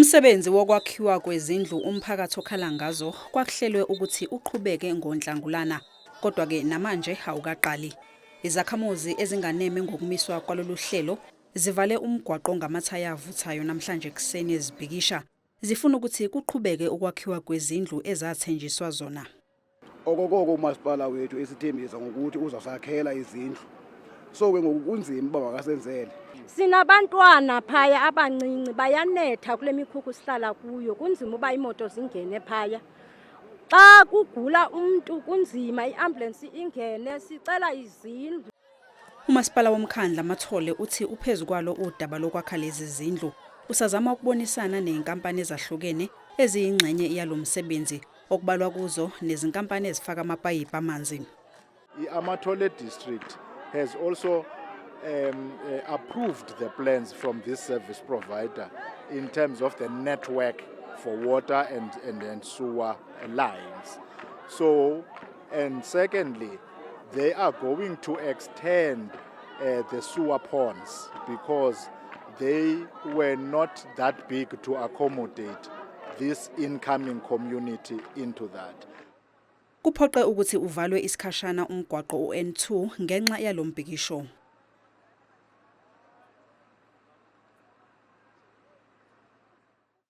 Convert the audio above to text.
Umsebenzi wokwakhiwa kwezindlu umphakathi okhala ngazo kwakuhlelwe ukuthi uqhubeke ngoNhlangulana, kodwa-ke namanje awukaqali. Izakhamuzi ezinganeme ngokumiswa kwalolu hlelo zivale umgwaqo ngamathaya avuthayo namhlanje ekuseni ezibhikisha. Zifuna ukuthi kuqhubeke ukwakhiwa kwezindlu ezathenjiswa zona. Okokoko umasipala wethu esithembisa ngokuthi uzasakhela izindlu. So-ke ngokunzima uba makasenzele. Sinabantwana phaya abancinci bayanetha kule mikhukhu sihlala kuyo, kunzima uba imoto zingene phaya. Xa kugula umuntu kunzima iambulance ingene, sicela izindlu. Umasipala womkhandla Mathole uthi uphezu kwalo udaba lokwakha lezi zindlu usazama ukubonisana nenkampani ezahlukene eziyingxenye yalomsebenzi okubalwa kuzo nezinkampani ezifaka amapayipi amanzi. iAmathole district has also approved the plans from this service provider in terms of the network for water and sewer lines. So, and secondly, they are going to extend the sewer ponds because they were not that big to accommodate this incoming community into that. Kuphoqe ukuthi uvalwe isikhashana umgwaqo uN2 ngenxa yalombhikisho.